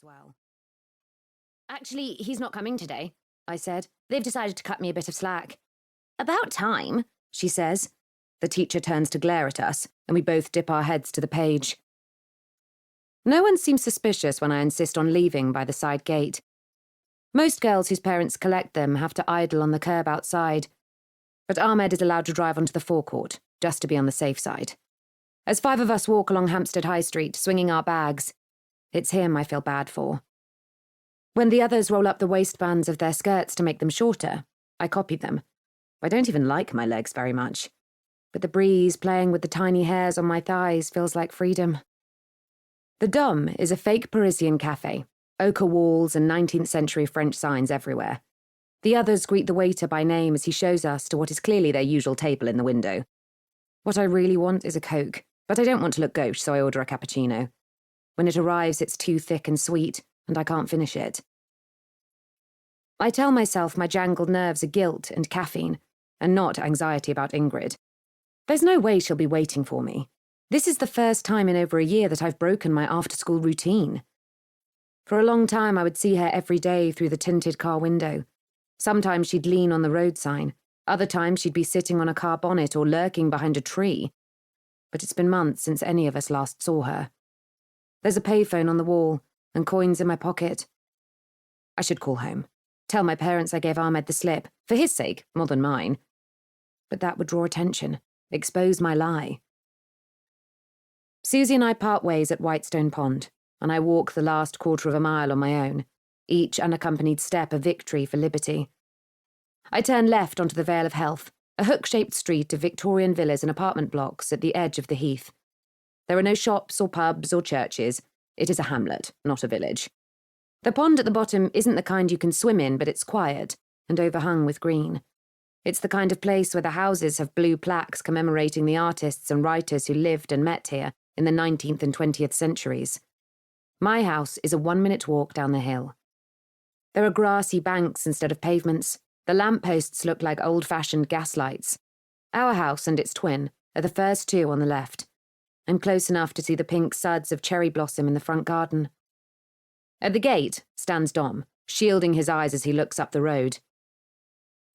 as well. Actually, he's not coming today, I said. They've decided to cut me a bit of slack. About time, she says. The teacher turns to glare at us, and we both dip our heads to the page. No one seems suspicious when I insist on leaving by the side gate. Most girls whose parents collect them have to idle on the curb outside, but Ahmed is allowed to drive onto the forecourt, just to be on the safe side. As 5 of us walk along Hampstead High Street, swinging our bags, it's him I feel bad for. When the others roll up the waistbands of their skirts to make them shorter, I copy them. I don't even like my legs very much, but the breeze playing with the tiny hairs on my thighs feels like freedom. The Dom is a fake Parisian cafe, ochre walls and 19th century French signs everywhere. The others greet the waiter by name as he shows us to what is clearly their usual table in the window. What I really want is a Coke, but I don't want to look gauche, so I order a cappuccino. When it arrives, it's too thick and sweet, and I can't finish it. I tell myself my jangled nerves are guilt and caffeine, and not anxiety about Ingrid. There's no way she'll be waiting for me. This is the first time in over a year that I've broken my after-school routine. For a long time, I would see her every day through the tinted car window. Sometimes she'd lean on the road sign. Other times she'd be sitting on a car bonnet or lurking behind a tree. But it's been months since any of us last saw her. There's a payphone on the wall, and coins in my pocket. I should call home. Tell my parents I gave Ahmed the slip, for his sake, more than mine. But that would draw attention, expose my lie. Susie and I part ways at Whitestone Pond, and I walk the last quarter of a mile on my own, each unaccompanied step a victory for liberty. I turn left onto the Vale of Health, a hook-shaped street of Victorian villas and apartment blocks at the edge of the heath. There are no shops or pubs or churches. It is a hamlet, not a village. The pond at the bottom isn't the kind you can swim in, but it's quiet and overhung with green. It's the kind of place where the houses have blue plaques commemorating the artists and writers who lived and met here in the 19th and 20th centuries. My house is a 1-minute walk down the hill. There are grassy banks instead of pavements. The lampposts look like old-fashioned gas lights. Our house and its twin are the first 2 on the left. I'm close enough to see the pink suds of cherry blossom in the front garden. At the gate stands Dom, shielding his eyes as he looks up the road.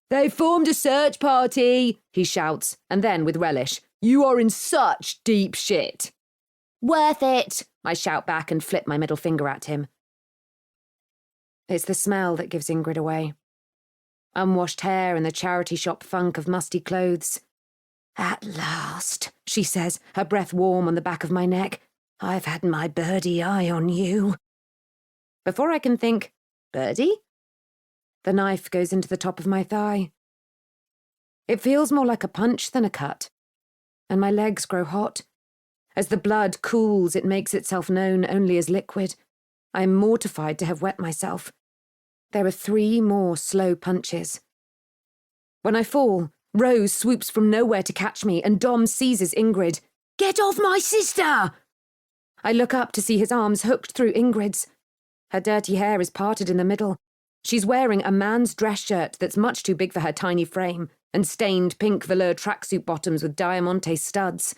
"They've formed a search party," he shouts, and then, with relish, "You are in such deep shit." "Worth it," I shout back and flip my middle finger at him. It's the smell that gives Ingrid away. Unwashed hair and the charity shop funk of musty clothes. "At last," she says, her breath warm on the back of my neck. "I've had my birdie eye on you." Before I can think, birdie? The knife goes into the top of my thigh. It feels more like a punch than a cut, and my legs grow hot. As the blood cools, it makes itself known only as liquid. I am mortified to have wet myself. There are 3 more slow punches. When I fall, Rose swoops from nowhere to catch me, and Dom seizes Ingrid. "Get off my sister!" I look up to see his arms hooked through Ingrid's. Her dirty hair is parted in the middle. She's wearing a man's dress shirt that's much too big for her tiny frame, and stained pink velour tracksuit bottoms with diamante studs.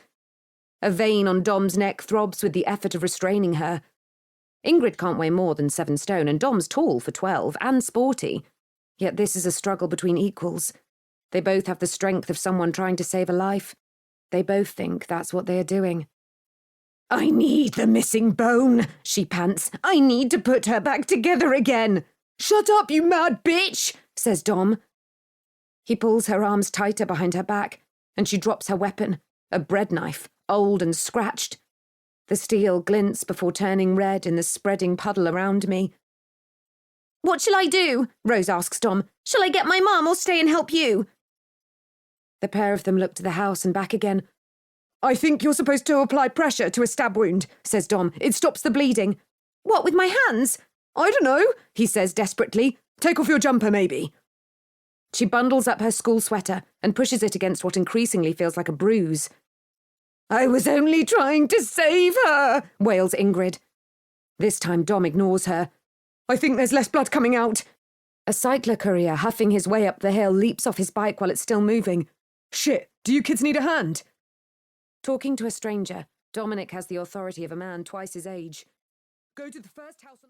A vein on Dom's neck throbs with the effort of restraining her. Ingrid can't weigh more than 7 stone, and Dom's tall for 12, and sporty. Yet this is a struggle between equals. They both have the strength of someone trying to save a life. They both think that's what they are doing. "I need the missing bone," she pants. "I need to put her back together again." "Shut up, you mad bitch," says Dom. He pulls her arms tighter behind her back, and she drops her weapon, a bread knife, old and scratched. The steel glints before turning red in the spreading puddle around me. "What shall I do?" Rose asks Dom. "Shall I get my mum or stay and help you?" The pair of them look to the house and back again. "I think you're supposed to apply pressure to a stab wound," says Dom. "It stops the bleeding." "What, with my hands?" "I don't know," he says desperately. "Take off your jumper, maybe." She bundles up her school sweater and pushes it against what increasingly feels like a bruise. "I was only trying to save her," wails Ingrid. This time Dom ignores her. "I think there's less blood coming out." A cycler courier huffing his way up the hill leaps off his bike while it's still moving. "Shit, do you kids need a hand?" Talking to a stranger, Dominic has the authority of a man twice his age. "Go to the first house on..."